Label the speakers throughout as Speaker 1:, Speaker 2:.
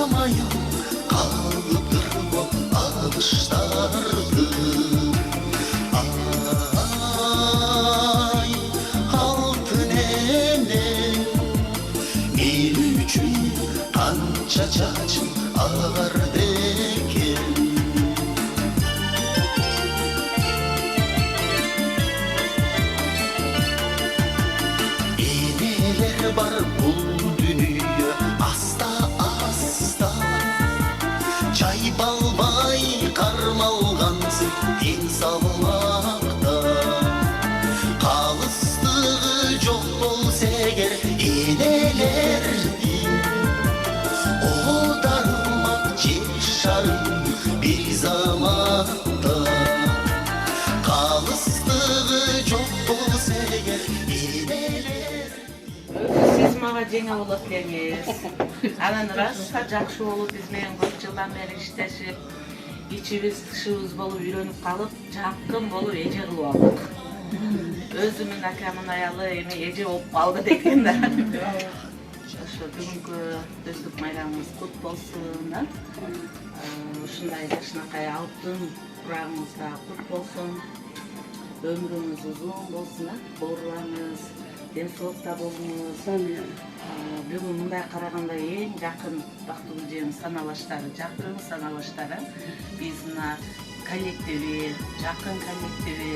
Speaker 1: Аңламайым қалыптыр бұл алыштарды. Ай, алтын енең, мен үшін қанша шашың ағарды екен. Енелер бар бұл дүние аста-аста, жайбалмай қармалғансың денсаулықта. Қалыстығы жоқ болса егер енелердің,одармақ жер шарын бір заматта. Қалыстығы жоқ болса егер енелер.
Speaker 2: Siz mağa жеңе болот деңиз. Анан раста жакшы болуп биз менен көп жылдан бери иштешип, ичибиз тышыбыз болуп үйрөнүп калып, жакын болуп эже кылып алдык. Өзүмүн акамдын аялы эми эже болуп калды деген да. Ошо бүгүнкү өздүк майрамыбыз кут болсун да. Ушундай жакшынакай алтын урагыңызга кут болсун. Өмүрүңүз узун болсун, ооруларыңыз ден соолукта болуңуз. Бүгүн мындай караганда эң жакын бактылуу жең саналаштары, жакын саналаштары биз мына коллективи, жакын коллективи,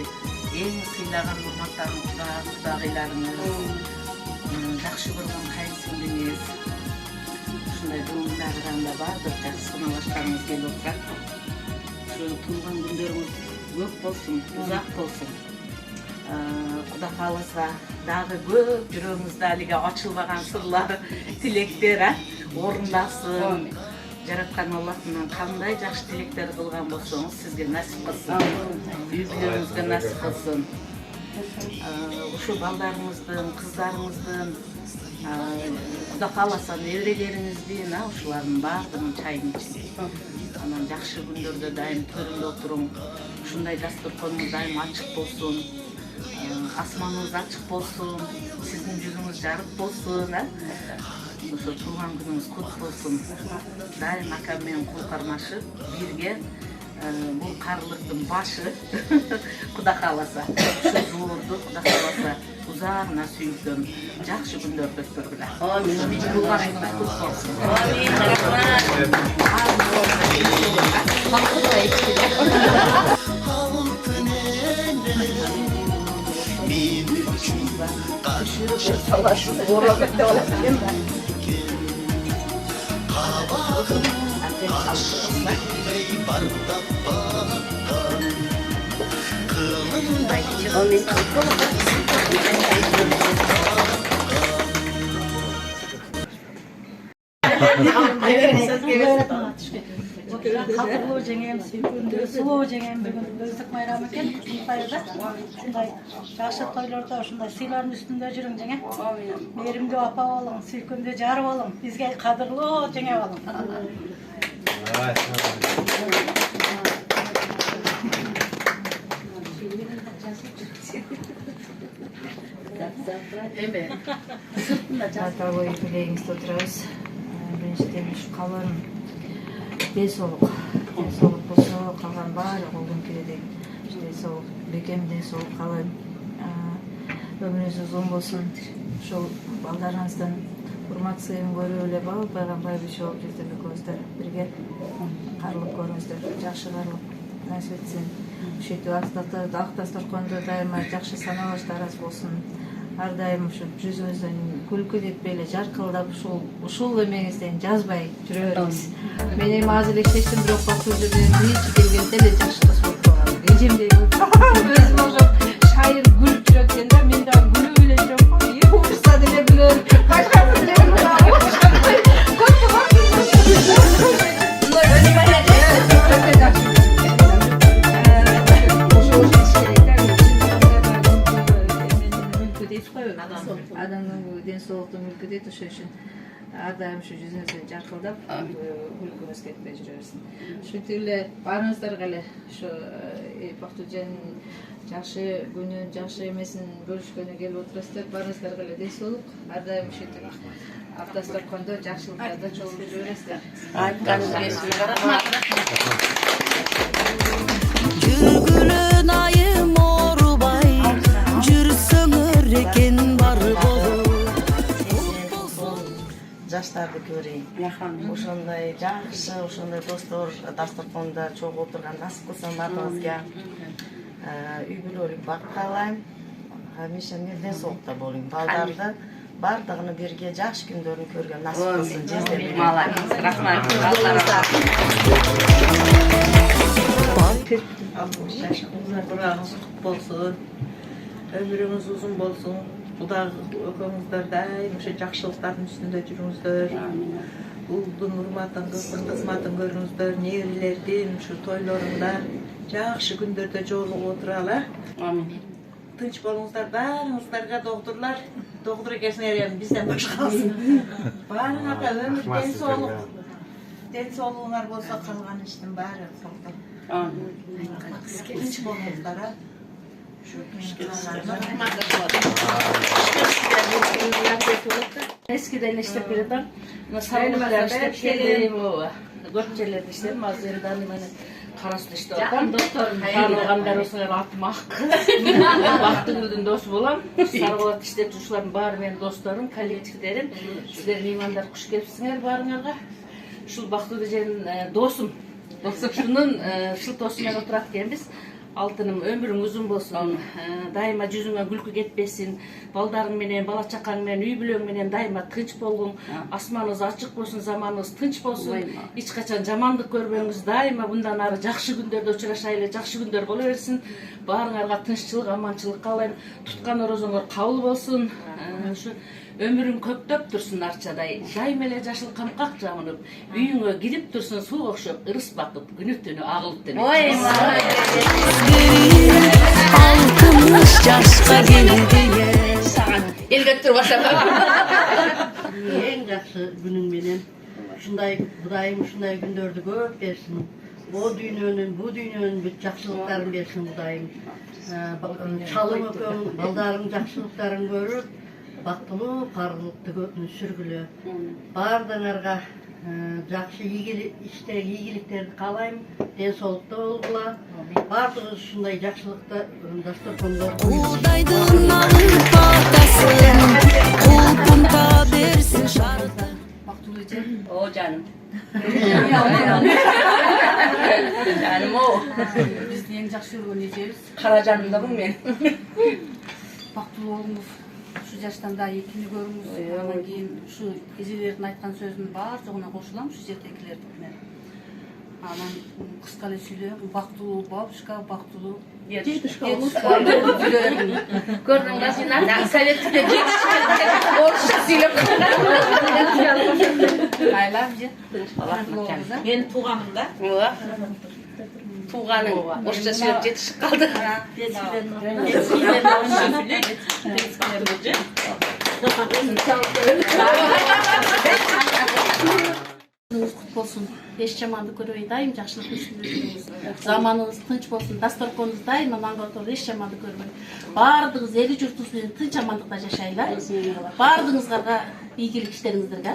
Speaker 2: эң сыйлаган урматтарым кудагыйларыңыз, жакшы көргөн кайынсиңдиңиз. Ушундай бүгүн караганда баардык жакшы саналаштарыңыз келип отурат. Ушу туулган күндөрүңүз көп болсун, узак болсун. Куда кааласа дагы көп жүрөгүңүздө алиге ачылбаган сырлар, тилектер орундасын. Жараткан Аллахтан кандай жакшы тилектер кылган болсоңуз сизге насип кылсын. Үй бүлөңүзгө насип кылсын. Ушу балдарыңыздын, кыздарыңыздын, Куда кааласа неберелериңиздин, ушулардын баардыгын чайын ичин. Анан жакшы күндөрдө дайым төрүндө отуруң. Ушундай дасторконуңуз дайым ачык болсун. Асманыңыз ачык болсун, сиздин жүзүңүз жарык болсун, ошо туулган күнүңүз кут болсун. Дайым акам менен кол кармашып, бирге бул карылыктын башы Куда кааласа, ушу жолду Куда кааласа узагына сүйүнкөн жакшы күндөрдү өткөргүлө. Амин. Туулган күнүңүз кут болсун. Амин.
Speaker 1: Kabağım aşkımday bardap bakkan, kılımday
Speaker 3: Кадырлуу жеңем, сулуу жеңем бүгүн өздүк майрамы экен. Кутундайда ушундай жакшы тойлордо ушундай сыйлардын үстүндө жүрүң жеңе. Мээримдүү апа болуң, сүйкүмдүү жар болуң, бизге кадырлуу жеңе болуң.
Speaker 4: Ата бою тилегиңизди отурабыз. Биринчиден ушу каларын ден соолук болсо калган баардык колдон келедик. Ден соолук, бекем ден соолук каалайм. Өмүрүңүз узун болсун. Ушул балдарыңыздан урмат сыйын көрүп эле пайгамбар биши болуп жүрсүңөр экөөңүздөр бирге карылып көрүңүздөр. Жакшы карылып насип этсин. Ушинтип ак дасторкондо дайыма жакшы саналаштар аз болсун. Ар дайым ушу жүзүңүздөн күлкү кетпей эле жаркылдап ушул эмеңизден жазбай жүрө бериңиз. Мен эми азыр эле иштештим, бирок бул жерден биринчи келгенде эле жакшы дос болуп калган. Эжемдей өзүм ошо шайыр күлүп жүрөт экен да, мен дагы күлүп эле жүрөм. Урса деле күлөм. Башкасын жерим адамдын ден соолуктун мүлкү дейт, ошол үчүн ар дайым şu жүзүңүздөн жаркылдап, күлкүңүз кетпей жүрө берсин. Ушинтип эле баарыңыздарга эле ошо Бактыжан жакшы күнүн, жакшы эмесин бөлүшкөнү келип отурасыздар. Баарыңыздарга эле ден соолук. Ар дайым ушинтип автостопкондо жакшылыктарда чогулуп жүрө бересиздер.
Speaker 2: Айтканыңыз рахмат.
Speaker 5: Жүргүлөн айым орубай, жүрсөңөр экен бар болуп.
Speaker 2: Жаштарды көрейин. Ошондой жакшы, ошондой достор дасторконда чогуу отурган насип кылсын баарыбызга. Үй бүлөлүк бак каалайм. Миша ден соолукта болуң. Балдарды бардыгыны бирге жакшы күндөрүн көргөн насип кылсын.
Speaker 6: Молодец, рахмат.
Speaker 7: Бурагыңыз кут болсун, өмүрүңүз узун болсун. Кудай экөөңүздөр дайым ошо жакшылыктардын үстүндө жүрүңүздөр. Улдун урматын, кыздын кызматын көрүңүздөр, неберелердин ушу тойлорунда жакшы күндөрдө жолугуп отуралы.
Speaker 6: Амин.
Speaker 7: Тынч болуңуздар, баарыңыздарга доктурлар, доктур экесиңер эми бизден башкасы. Баарыңарга өмүр ден соолук. Ден соолугуңар болсо калган иштин баары соктор.
Speaker 6: Амин.
Speaker 7: Тынч болуңуздар, а?
Speaker 4: Eskiden işlep birden, sarımlar işlep geldim o. Gökçeler işledim, az yerden beni karaslı işte oradan. Tanıganlar olsalar atmak. Baktığımızın dostu bulam. Sarılat işlep çocuklarım var benim dostlarım, kollektiflerim. Sizlerin imanlar kuş gelipsiniz barınarga. Şu Baktıgıca'nın dostum. Şunun şu dostumdan oturatken biz. Алтыным өмүрүң узун болсун. Дайыма жүзүңө күлкү кетпесин. Балдарың менен, бала чакаң менен, үй бүлөң менен дайыма тынч болгуң. Асманыңыз ачык болсун, заманыңыз тынч болсун. Эч качан жамандык көрбөңүз. Дайыма мындан ары жакшы күндөрдө учурашайлы, жакшы күндөр боло берсин. Баарыңарга тынччылык, аманчылык каалайм. Туткан орозоңор кабыл болсун. Ушу өмүрүң көптөп турсун арчадай. Дайым эле жашыл камкак жамынып, үйүңө кирип турсун сууга окшоп, ырыс бакып, күнү түнү агылып деп.
Speaker 5: Altmış yaşka geldiye.
Speaker 6: Elge tutup başladı.
Speaker 8: Ең жақсы күнің менен ушундай Кудайым ушундай күндөрдү көп берсин. О дүйнөнүн, бу дүйнөнүн бүт жакшылыктарын берсин Кудайым. Чалым экөөң балдарың жакшылыктарын көрүп, бактылуу карылыкты сүргүлө. Баардыгыңарга жакшы ийгиликтерди каалайм. Ден соолукта болгула. Баардыгыбыз ушундай жакшылыкта дасторкондо
Speaker 5: Kudaydım alın patasın, kulpunta bersin şarkı.
Speaker 4: Baktıgıca.
Speaker 6: O canım. Canım o.
Speaker 4: Bizni en жақсы көргөн эжебиз.
Speaker 6: Kara canım da bu men.
Speaker 4: Бактылуу болуңуз. Şu жаштан да экини көрүңүз. Анан кийин ушу эжелердин айткан сөзүнүн баар жогуна кошулам, ушу жердегилердин. Анан кыска эле сүйлөйм. Бактылуу бабушка, бактылуу
Speaker 6: Дедушка.
Speaker 4: Көрдүң ба сен ата советте орусча сүйлөп. Айлам же.
Speaker 2: Мен туғаным да.
Speaker 6: Tuğanın orta sürüp yetişip kaldı.
Speaker 3: Күнүңүз кут болсун. Эч жамандык көрбөй, дайым жакшылык үстүндө жүрүңүз. Заманыңыз тынч болсун. Дасторконуңуз дайыма маңга отуруп, эч жамандык көрбөй. Баардыгыбыз эли журтубуз менен тынч амандыкта жашайлы. Баардыгыңызга ийгилик иштериңиздерге.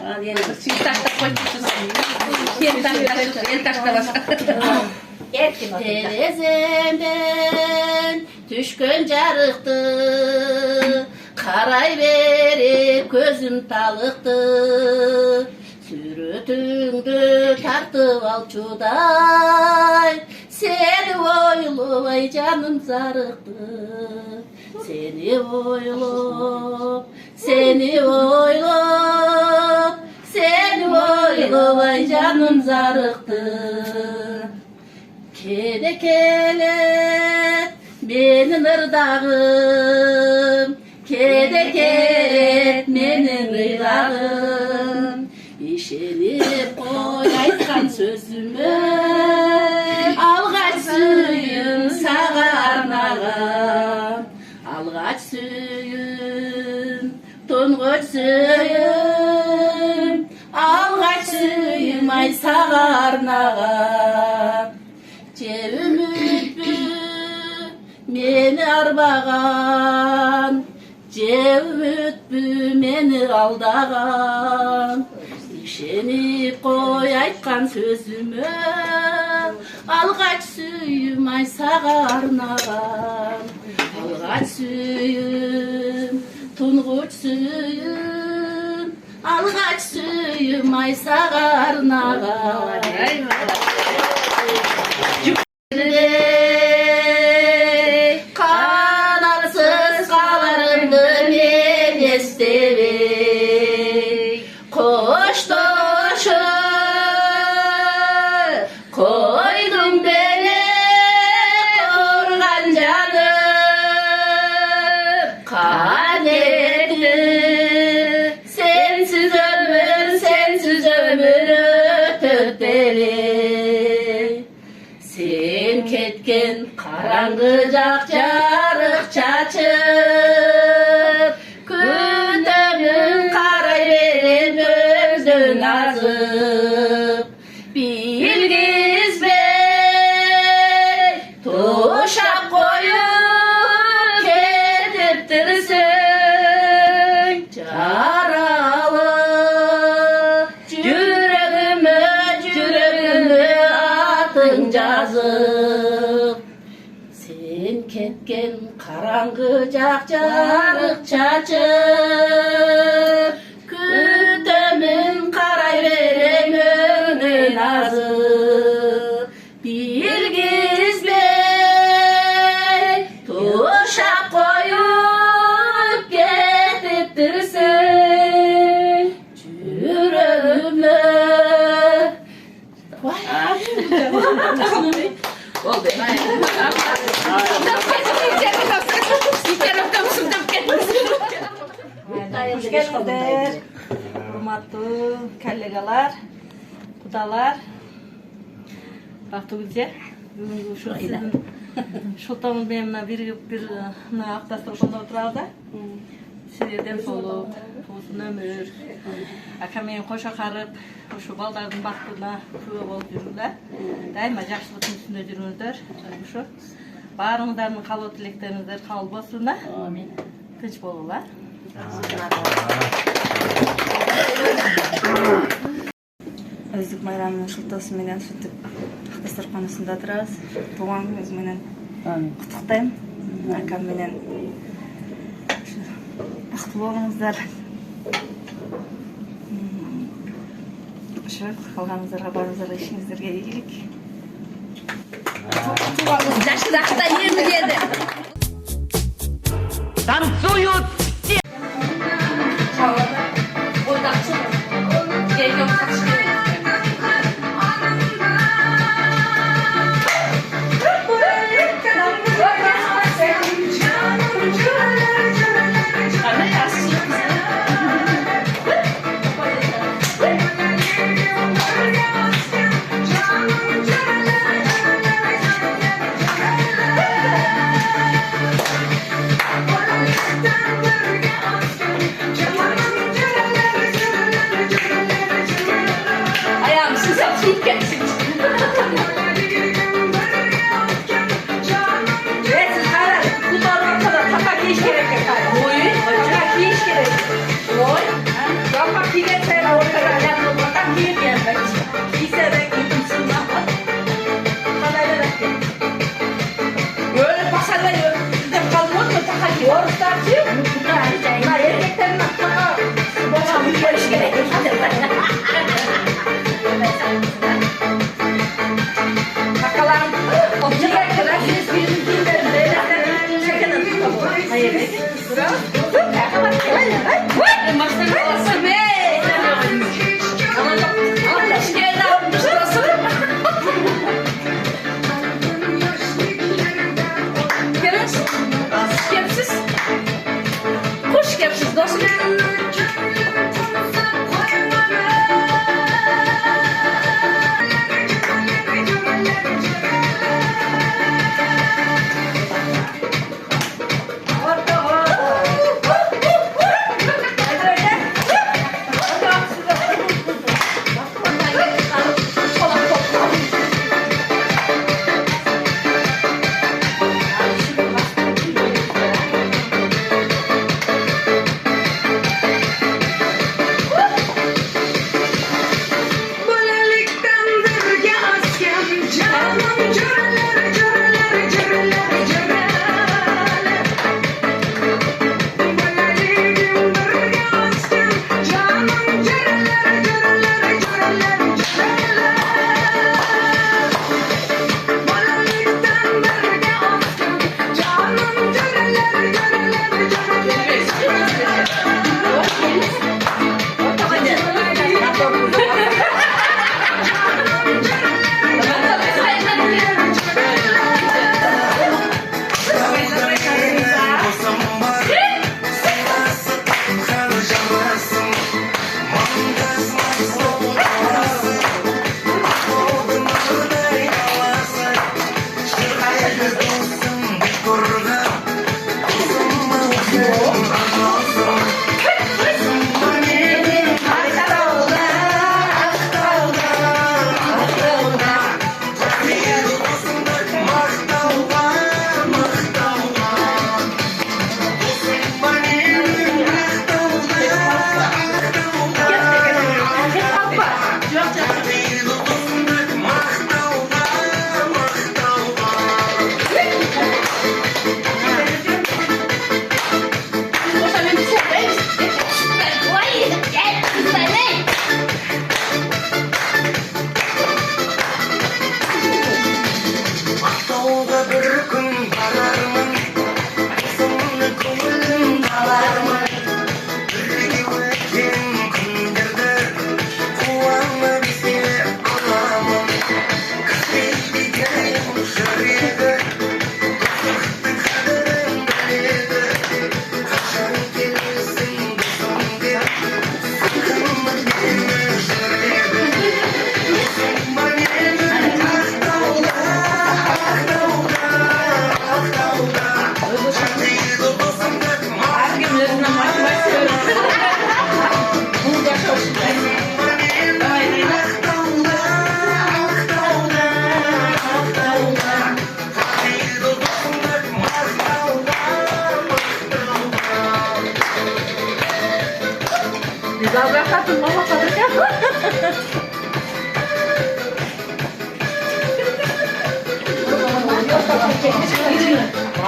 Speaker 3: Тереземден түшкөн жарыкты карай берип көзүм талыкты. Сүрөтүңдү тартып алчудай, сени ойлобай жаным зарыкты. Сени ойлоп, сени ойлоп, сени ойлобай жаным зарыкты. Кеде келет менин ырдагым, кеде келет менин ыйлагым. Ишенип кой айткан сөзүмө, алгач сүйүм сага арнагам. Алгач сүйүм, тонгоч сүйүм,
Speaker 6: сүймай сага арнаган же үмүтпү мени арбаган же үмүтпү мени алдаган ишенип кой айткан сөзүмө алгач сүйүм ай сага арнаган алгач сүйүм тунгуч сүйүм алгач сүйүм ай сага арнаган канатсыз каларымды мен эстебей коштошуп койдум беле корган жаным канети сенсиз өмүр өтөт беле сен кеткен караңгы жак жарык чачып күтөмүн карай берем өзүн азып билгизбей тушап коюп кетиптирсиң жаралы жүрөгүмө атың жазып сен кеткен караңгы жак жарык чачып күтөмүн карай берем өңүн азып билгизбей тушап коюп кетиптирсиң жүрөгүмө Oldu.
Speaker 4: Hoş geldiniz. Урматтуу коллегалар, кудалар. Бактыбызга бүгүнкү ушул сиздин Шултан менен мына биригип бир мына акташтырып отурабыз да. Сизге дем соолук, туусын өмүр. Ака менен кошо карып, ошо балдардын бактына күбө болуп жүрүңүздөр. Дайыма жакшылыктын үстүндө жүрүңүздөр. Ошо баарыңыздардын каалоо тилектериңиздер кабыл болсун да. Амин. Тынч болуңуздар. Өздүк майрамынын шултоосу менен ушинтип дасторконусунда турабыз. Тууган күнүңүз менен куттуктайм. Акам менен бактылуу болуңуздар. Ошо калганыңыздарга баарыңыздарга ишиңиздерге ийгилик.
Speaker 6: Жашыракта эми деди.
Speaker 9: Танцуют все!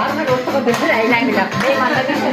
Speaker 6: Barlar ortaga bir aylan gidip. Meymanlar bir şey.